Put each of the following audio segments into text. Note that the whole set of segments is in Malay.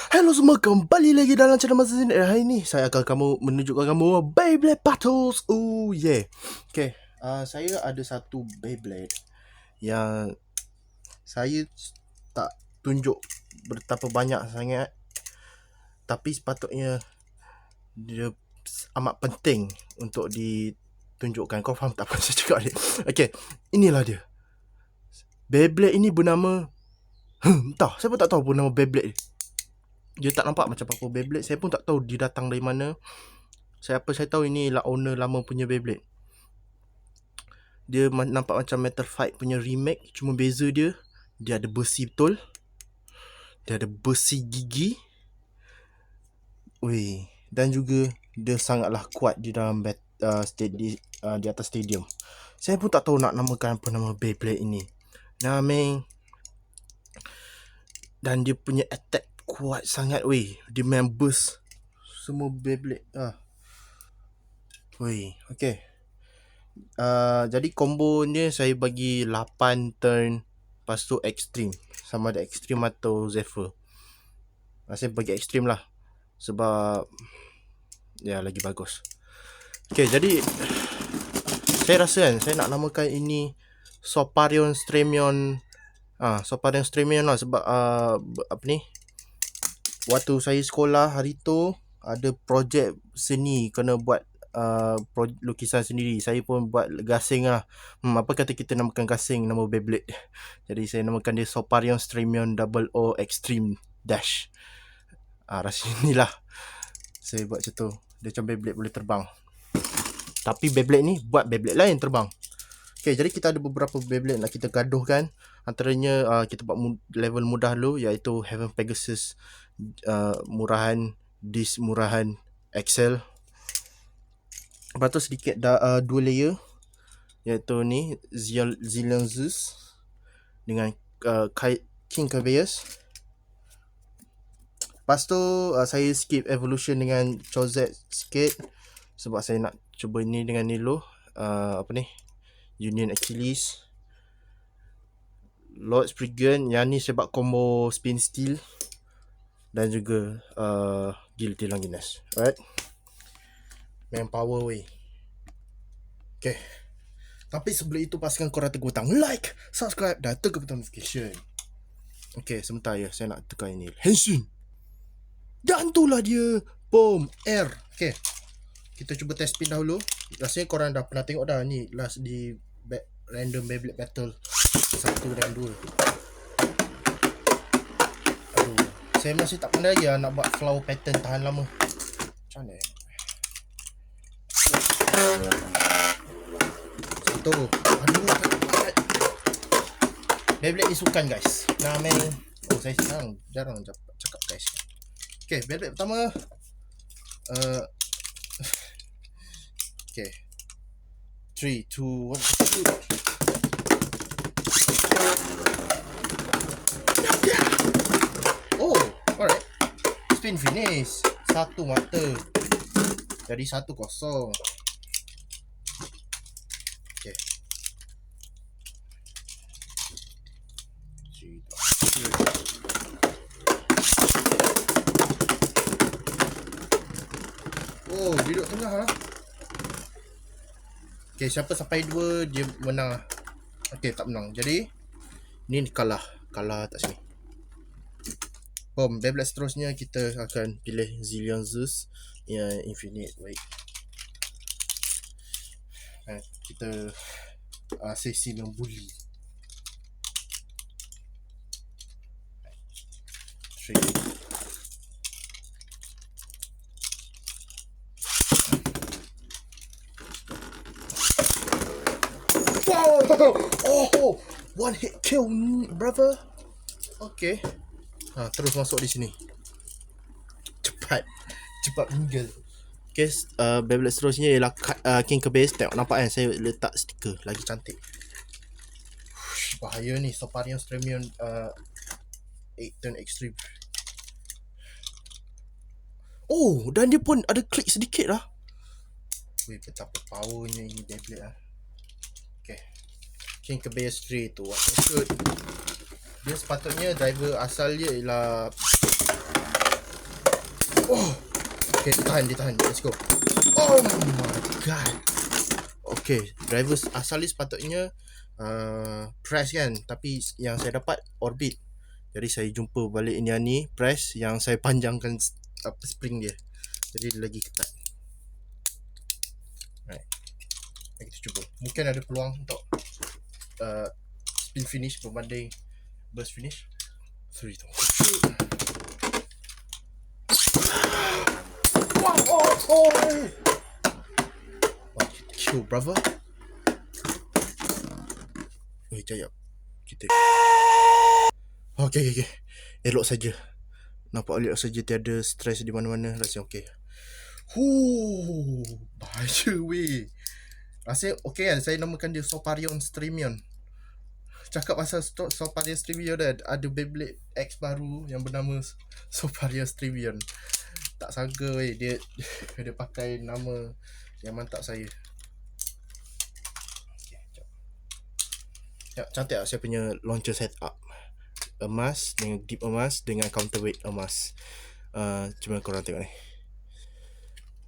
Hello semua, kembali lagi dalam channel Masa Sini. Hari ni saya akan menunjukkan kamu Beyblade Battles. Oh yeah. Okay, saya ada satu Beyblade yang saya tak tunjuk betapa banyak sangat, tapi sepatutnya dia amat penting untuk ditunjukkan. Kau faham tak apa saya cakap ni? Okay, inilah dia. Beyblade ini bernama entah, saya pun tak tahu pun nama Beyblade ni. Dia tak nampak macam apa Beyblade. Saya pun tak tahu dia datang dari mana. Saya tahu ini lah owner lama punya Beyblade. Dia nampak macam Metal Fight punya remake, cuma beza dia ada besi betul. Dia ada besi gigi. Weh, dan juga dia sangatlah kuat di dalam di atas stadium. Saya pun tak tahu nak namakan apa nama Beyblade ini. Dan dia punya attack kuat sangat weh. Dia main burst semua Beyblade. Weh, okay. Jadi combo ni saya bagi 8 turn. Lepas tu extreme, sama ada extreme atau Zephyr. Saya bagi extreme lah, sebab ya lagi bagus. Okay, jadi saya rasa kan saya nak namakan ini Soparion Stremion. Soparion Stremion lah, sebab apa ni, waktu saya sekolah hari tu ada projek seni kena buat lukisan sendiri. Saya pun buat gasing lah. Apa kata kita namakan gasing nama Beyblade. Jadi saya namakan dia Soparion Stremion Double O Extreme Dash. Rasa inilah saya buat macam tu. Dia macam Beyblade boleh terbang, tapi Beyblade ni buat Beyblade lain terbang. Okay, jadi kita ada beberapa Beyblade nak kita gaduhkan. Antaranya kita buat level mudah dulu, iaitu Heaven Pegasus murahan, Dis murahan, Excel. Lepas tu sedikit dua layer, iaitu ni Zillion Zeus dengan King Cabeus. Lepas tu saya skip evolution dengan Chozet sikit, sebab saya nak cuba ni dengan ni dulu. Apa ni, Union Achilles, Lord Spriggan. Yang ni saya buat combo Spin Steel dan juga Guilty Longinus. Alright, main power way. Okay, tapi sebelum itu pastikan korang tekan butang like, subscribe dan tekan butang notification. Okay, sebentar ya, saya nak tekan ini Henshin. Dan itulah dia, boom, air. Okay, kita cuba test spin dahulu. Rasanya korang dah pernah tengok dah ni last di random Beyblade Battle 1 dan 2. Aduh, saya masih tak pandai lagi nak buat flower pattern tahan lama. Macam mana? Satu. Aduh, Beyblade ni sukan guys. Saya jarang cakap guys. Okay, Beyblade pertama. Okay, 3, 2, 1, shoot. Oh, alright. Spin finish. Satu mata. Jadi 1-0. Okay. Oh, duduk tengah lah. Okay, siapa sampai 2 dia menang. Okay, tak menang. Jadi ni kalah tak sini. Beyblade seterusnya kita akan pilih Zillion Zeus yang Infinite. Baik, kita sesi membuli. 3. Oh, one hit kill, brother. Okay. Terus masuk di sini. Cepat meninggal. Okay, Beyblade seterusnya ialah King Cabeus. Tengok, nampak kan saya letak stiker lagi cantik. Bahaya ni Soparion Stremion 8 turn extreme. Oh, dan dia pun ada klik sedikit lah. Weh, betapa powernya ini Beyblade lah. Okay, King Cabeus 3 tu what good. Dia sepatutnya driver asal dia ialah Oh. Okay, dia tahan. Let's go. Oh my god. Okay, driver asalnya sepatutnya press kan, tapi yang saya dapat orbit. Jadi saya jumpa balik yang ni press yang saya panjangkan spring dia. Jadi dia lagi ketat. Right. Kita cuba. Mungkin ada peluang untuk spin finish berbanding burst finish. 3 2 Oh, kill brother. Jap. Kita Okay. Elok saja. Nampak elok saja, tiada stress di mana-mana. Rasa okey. Bahaya weh. Rasa okey kan, saya namakan dia Soparion Streamion. Cakap pasal Soparion Streamion dah, ada Beyblade X baru yang bernama Soparion Streamion. Tak sangka weh, dia pakai nama yang mantap saya. Cantik tak saya punya launcher setup. Emas dengan deep emas dengan counterweight emas. Cuma korang tengok ni.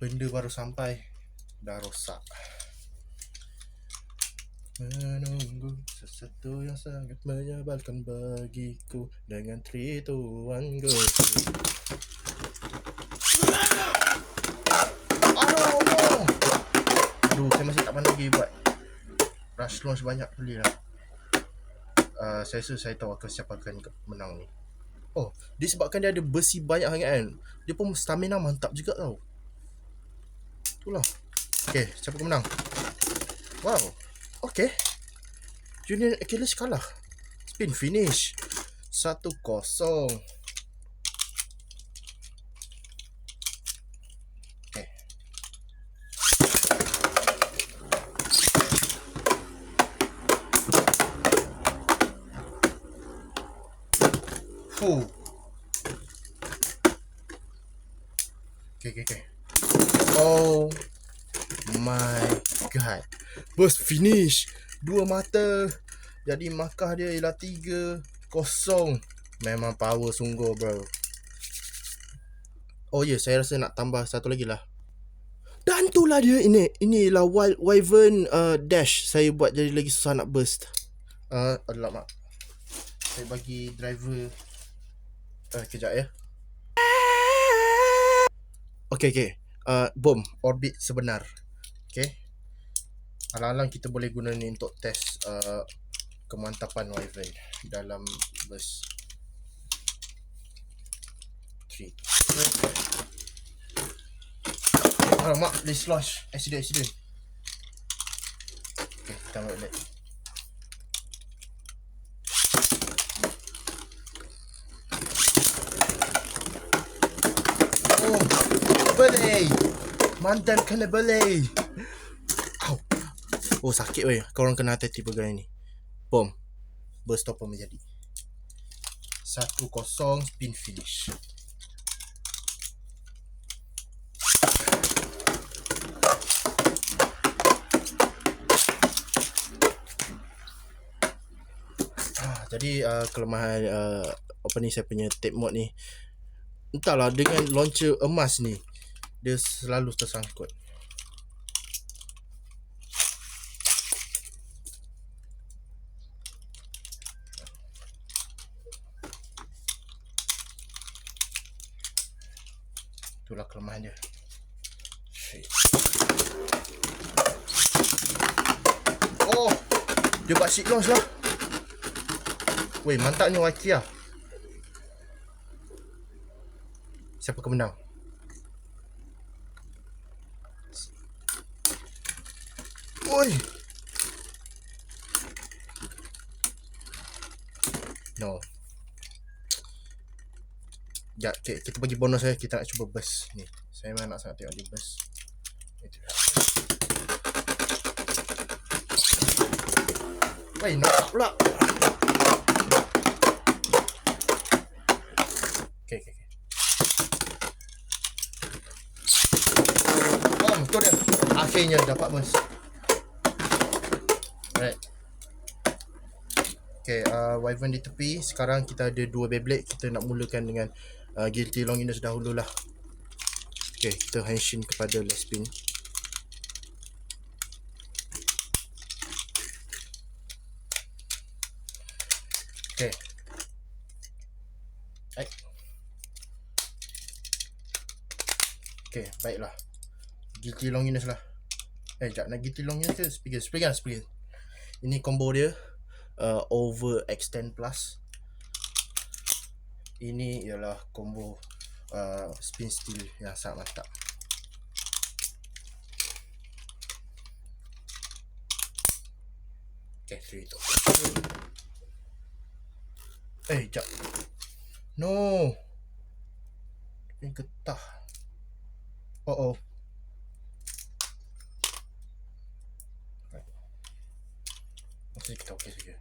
Benda baru sampai dah rosak. Menunggu sesuatu yang sangat menyebalkan bagiku dengan 3 2 1 go. Aduh, saya masih tak pandai lagi buat rush launch banyak kali lah. Saya rasa saya tahu siapa akan menang ni. Oh, disebabkan dia ada besi banyak sangat kan, dia pun stamina mantap juga tau. Itulah. Okay, siapa menang? Wow. Okay, Junior Achilles kalah. Spin finish 1-0. Okay. Okay. Oh my god. Burst finish 2 mata. Jadi markah dia ialah 3-0. Memang power sungguh bro. Oh ya, saya rasa nak tambah satu lagi lah. Dan tu lah dia, inilah Wyvern dash. Saya buat jadi lagi susah nak burst. Alamak. Saya bagi driver kejap ya. Okay. Boom, orbit sebenar. Okay. Alang-alang kita boleh guna ni untuk test kemantapan Wyvern dalam burst 3. Alamak, dislodge. Accident. Okay, kita ambil balik. Oh, belay. Mantan kena belay. Oh, sakit weh. Korang kena hati-hati pegang ni. Boom. Burst stopper menjadi 1-0 spin finish. Jadi kelemahan apa ni, saya punya tape mode ni, entahlah, dengan launcher emas ni dia selalu tersangkut. Itulah kelemahan dia. Oh, dia buat seat launch lah. Weh, mantapnya Waiki lah. Siapa kemenang? Oi. No. Ya, okay, kita bagi bonus saya. Kita nak cuba burst ni. Saya memang nak sangat tengok dia burst. Weh, nak pula. Okay. Oh, tu dia. Akhirnya dapat burst. Alright. Okay, Wyvern di tepi. Sekarang kita ada 2 Beyblade. Kita nak mulakan dengan Guilty Longinus dahulu lah. Okay, kita henshin kepada last spin. Okay. Baik. Okay, baiklah. Guilty Longinus lah. Sekejap, nak Guilty Longinus ke Spriggan. Ini combo dia, Overextend Plus. Ini ialah combo Spin Steel yang sangat mantap. Okay, 3 tu. Sekejap. No. Ini getah. Oh. Masih kita okey saja.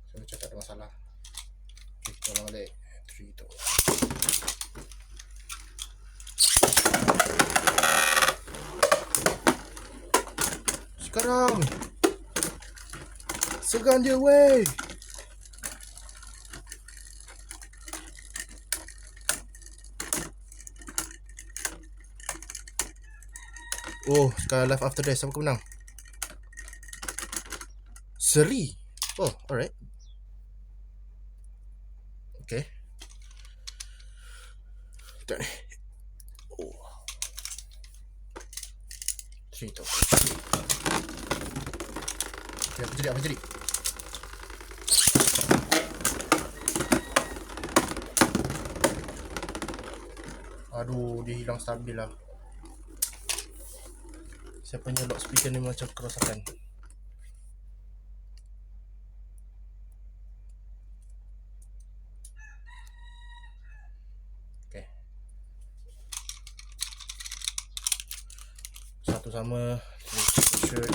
Saya macam tak ada masalah. Okay, kita ulang balik. 3 tu. Sekarang segan dia weh. Oh, sekarang live after death. Siapa menang? Seri. Oh, alright. Okay. Tak ni. Oh. 3 tu. Okay, apa jadi? Aduh, dia hilang stabil lah. Saya punya lock speaker ni macam kerosakan. Okay. Satu sama. Shirt.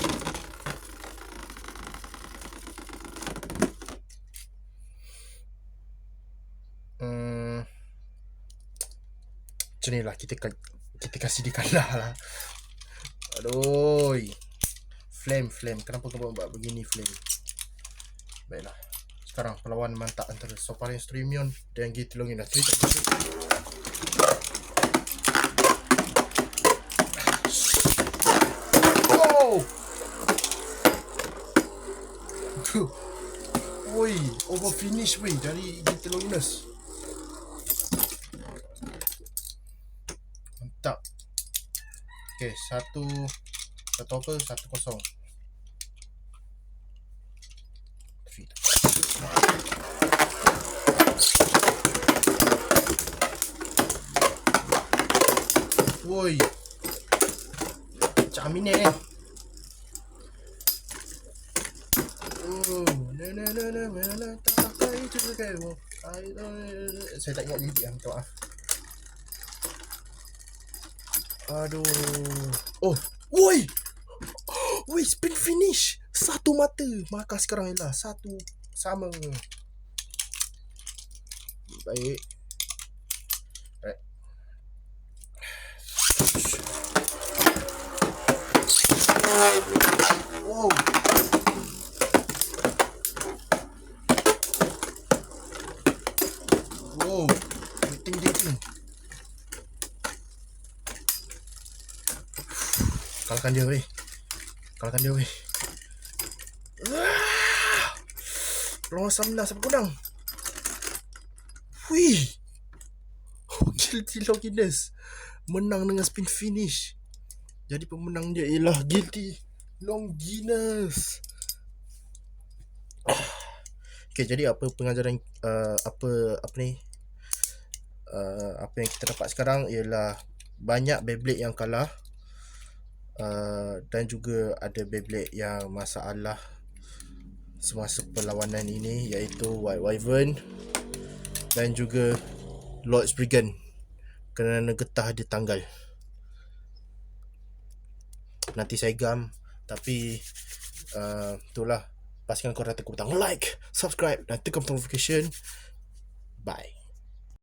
Macam ni lah, kita kasih dia kalah lah. Aduh. Flame. Kenapa kau buat begini flame? Baiklah. Sekarang perlawanan mantap antara Soparin Streamion dan Guilty Longinus. Oh. Oi, over finish weh dari Guilty Longinus. Mantap. Okay, 1-0. Woi. Cak Amin ni. Saya tak ingat lirik lah, minta maaf. Aduh. Oh, woi. Woi, spin finish. Satu mata. Maka sekarang ialah 1 sama. Baik. Right. Wow. Wow. Dating. Kalahkan dia weh. Lawan Samna siapa menang? Wih. Guilty Longinus menang dengan spin finish. Jadi pemenang dia ialah Guilty Longinus. Okay, jadi apa pengajaran apa yang kita dapat sekarang ialah banyak Beyblade yang kalah, dan juga ada Beyblade yang masalah semasa perlawanan ini, iaitu White Wyvern dan juga Lord Spriggan kerana getah dia tanggal. Nanti saya gam, tapi itulah, pastikan korang tekan butang like, subscribe dan tekan notification. Bye.